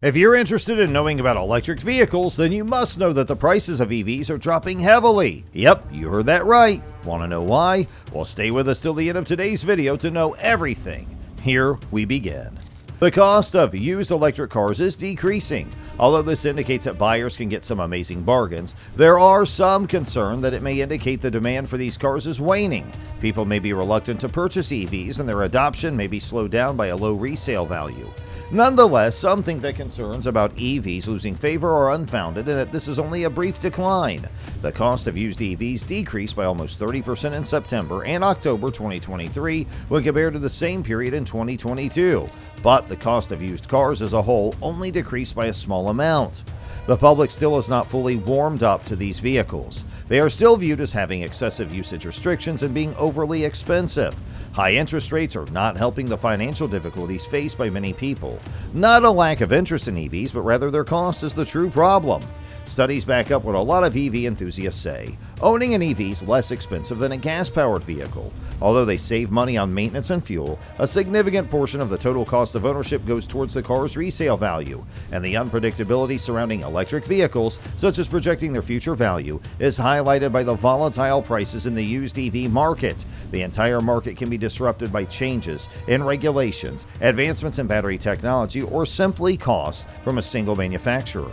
If you're interested in knowing about electric vehicles, then you must know that the prices of EVs are dropping heavily. Yep, you heard that right. Want to know why? Well, stay with us till the end of today's video to know everything. Here we begin. The cost of used electric cars is decreasing. Although this indicates that buyers can get some amazing bargains, there are some concern that it may indicate the demand for these cars is waning. People may be reluctant to purchase EVs and their adoption may be slowed down by a low resale value. Nonetheless, some think that concerns about EVs losing favor are unfounded and that this is only a brief decline. The cost of used EVs decreased by almost 30% in September and October 2023 when compared to the same period in 2022. But the cost of used cars as a whole only decreased by a small amount. The public still is not fully warmed up to these vehicles. They are still viewed as having excessive usage restrictions and being overly expensive. High interest rates are not helping the financial difficulties faced by many people. Not a lack of interest in EVs, but rather their cost is the true problem. Studies back up what a lot of EV enthusiasts say. Owning an EV is less expensive than a gas-powered vehicle. Although they save money on maintenance and fuel, a significant portion of the total cost of ownership goes towards the car's resale value, and the unpredictability surrounding electric vehicles, such as projecting their future value, is highlighted by the volatile prices in the used EV market. The entire market can be disrupted by changes in regulations, advancements in battery technology, or simply costs from a single manufacturer.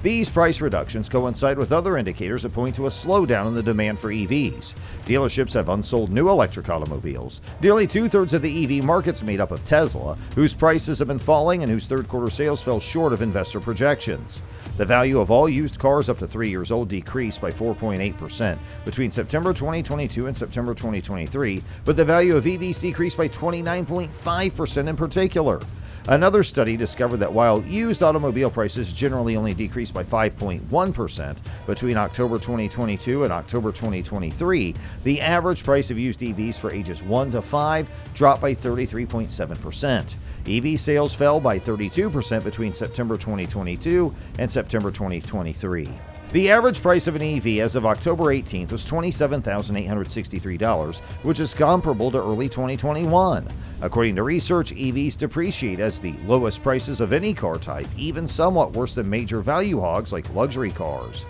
These price reductions coincide with other indicators that point to a slowdown in the demand for EVs. Dealerships have unsold new electric automobiles. Nearly two-thirds of the EV market's made up of Tesla, whose prices have been falling and whose third-quarter sales fell short of investor projections. The value of all used cars up to 3 years old decreased by 4.8% between September 2022 and September 2023, but the value of EVs decreased by 29.5% in particular. Another study discovered that while used automobile prices generally only decreased by 5.1% between October 2022 and October 2023, the average price of used EVs for ages 1 to 5 dropped by 33.7%. EV sales fell by 32% between September 2022 and September 2023. The average price of an EV as of October 18th was $27,863, which is comparable to early 2021. According to research, EVs depreciate as the lowest prices of any car type, even somewhat worse than major value hogs like luxury cars.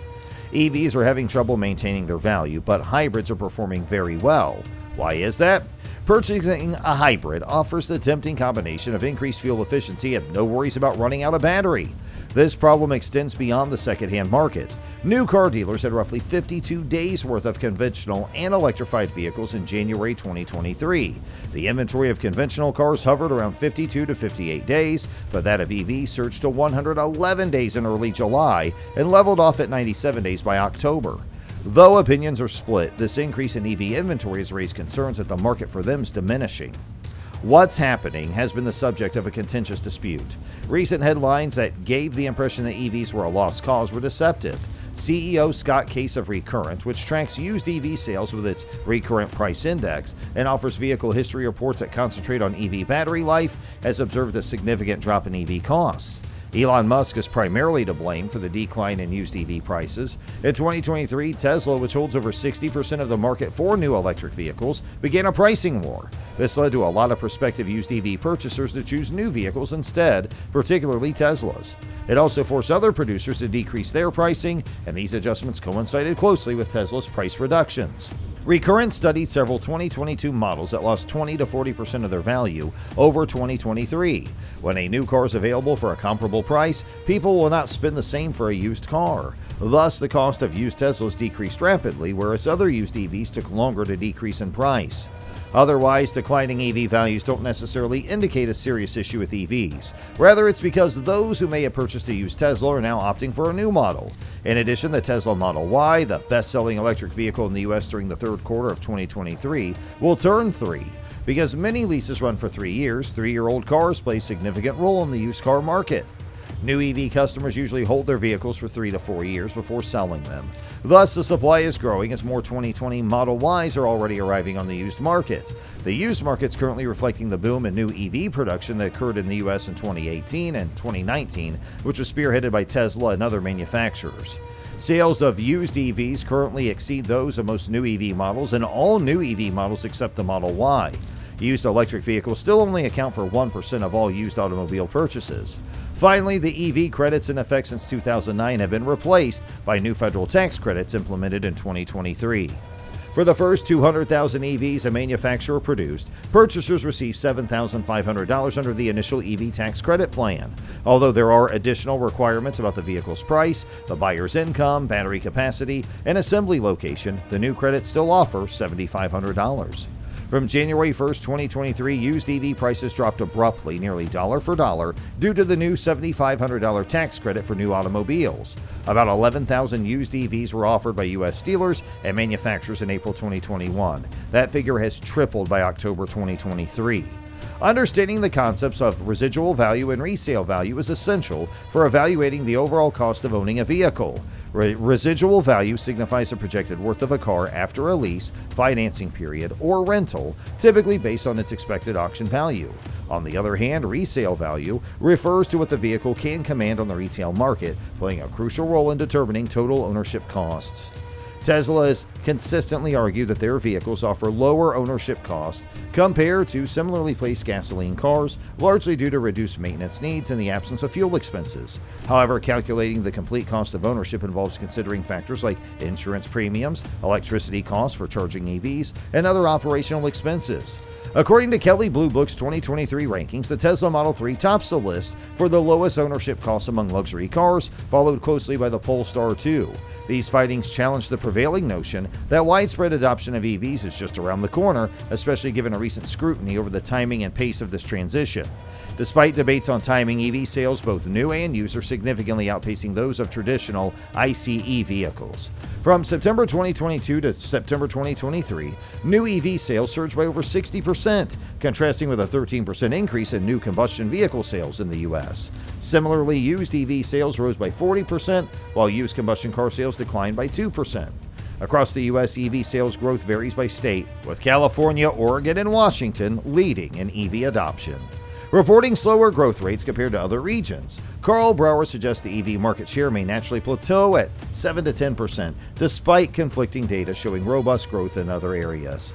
EVs are having trouble maintaining their value, but hybrids are performing very well. Why is that? Purchasing a hybrid offers the tempting combination of increased fuel efficiency and no worries about running out of battery. This problem extends beyond the secondhand market. New car dealers had roughly 52 days worth of conventional and electrified vehicles in January 2023. The inventory of conventional cars hovered around 52 to 58 days, but that of EVs surged to 111 days in early July and leveled off at 97 days by October. Though opinions are split, this increase in EV inventory has raised concerns that the market for them is diminishing. What's happening has been the subject of a contentious dispute. Recent headlines that gave the impression that EVs were a lost cause were deceptive. CEO Scott Case of Recurrent, which tracks used EV sales with its Recurrent Price Index and offers vehicle history reports that concentrate on EV battery life, has observed a significant drop in EV costs. Elon Musk is primarily to blame for the decline in used EV prices. In 2023, Tesla, which holds over 60% of the market for new electric vehicles, began a pricing war. This led to a lot of prospective used EV purchasers to choose new vehicles instead, particularly Teslas. It also forced other producers to decrease their pricing, and these adjustments coincided closely with Tesla's price reductions. Recurrent studied several 2022 models that lost 20 to 40% of their value over 2023. When a new car is available for a comparable price, people will not spend the same for a used car. Thus, the cost of used Teslas decreased rapidly, whereas other used EVs took longer to decrease in price. Otherwise, declining EV values don't necessarily indicate a serious issue with EVs. Rather, it's because those who may have purchased a used Tesla are now opting for a new model. In addition, the Tesla Model Y, the best-selling electric vehicle in the U.S. during the third quarter of 2023, will turn 3. Because many leases run for 3 years, 3-year-old cars play a significant role in the used car market. New EV customers usually hold their vehicles for 3 to 4 years before selling them. Thus, the supply is growing as more 2020 Model Ys are already arriving on the used market. The used market is currently reflecting the boom in new EV production that occurred in the U.S. in 2018 and 2019, which was spearheaded by Tesla and other manufacturers. Sales of used EVs currently exceed those of most new EV models and all new EV models except the Model Y. Used electric vehicles still only account for 1% of all used automobile purchases. Finally, the EV credits in effect since 2009 have been replaced by new federal tax credits implemented in 2023. For the first 200,000 EVs a manufacturer produced, purchasers receive $7,500 under the initial EV tax credit plan. Although there are additional requirements about the vehicle's price, the buyer's income, battery capacity, and assembly location, the new credits still offer $7,500. From January 1, 2023, used EV prices dropped abruptly, nearly dollar for dollar, due to the new $7,500 tax credit for new automobiles. About 11,000 used EVs were offered by U.S. dealers and manufacturers in April 2021. That figure has tripled by October 2023. Understanding the concepts of residual value and resale value is essential for evaluating the overall cost of owning a vehicle. Residual value signifies the projected worth of a car after a lease, financing period, or rental, typically based on its expected auction value. On the other hand, resale value refers to what the vehicle can command on the retail market, playing a crucial role in determining total ownership costs. Tesla has consistently argued that their vehicles offer lower ownership costs compared to similarly placed gasoline cars, largely due to reduced maintenance needs and the absence of fuel expenses. However, calculating the complete cost of ownership involves considering factors like insurance premiums, electricity costs for charging EVs, and other operational expenses. According to Kelley Blue Book's 2023 rankings, the Tesla Model 3 tops the list for the lowest ownership costs among luxury cars, followed closely by the Polestar 2. These findings challenge the prevailing notion that widespread adoption of EVs is just around the corner, especially given a recent scrutiny over the timing and pace of this transition. Despite debates on timing, EV sales, both new and used, are significantly outpacing those of traditional ICE vehicles. From September 2022 to September 2023, new EV sales surged by over 60%, contrasting with a 13% increase in new combustion vehicle sales in the U.S. Similarly, used EV sales rose by 40%, while used combustion car sales declined by 2%. Across the U.S., EV sales growth varies by state, with California, Oregon, and Washington leading in EV adoption. Reporting slower growth rates compared to other regions, Karl Brauer suggests the EV market share may naturally plateau at 7 to 10%, despite conflicting data showing robust growth in other areas.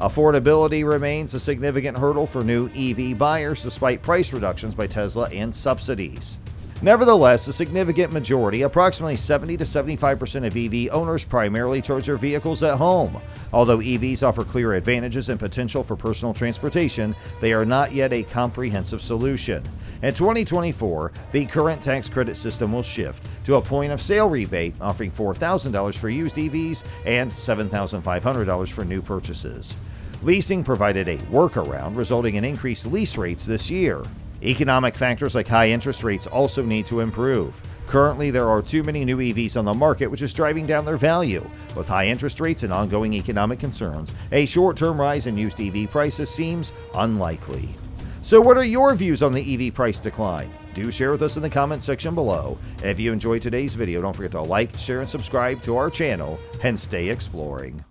Affordability remains a significant hurdle for new EV buyers despite price reductions by Tesla and subsidies. Nevertheless, a significant majority, approximately 70 to 75% of EV owners, primarily charge their vehicles at home. Although EVs offer clear advantages and potential for personal transportation, they are not yet a comprehensive solution. In 2024, the current tax credit system will shift to a point of sale rebate, offering $4,000 for used EVs and $7,500 for new purchases. Leasing provided a workaround, resulting in increased lease rates this year. Economic factors like high interest rates also need to improve. Currently, there are too many new EVs on the market, which is driving down their value. With high interest rates and ongoing economic concerns, a short-term rise in used EV prices seems unlikely. So what are your views on the EV price decline? Do share with us in the comments section below. And if you enjoyed today's video, don't forget to like, share, and subscribe to our channel, and stay exploring.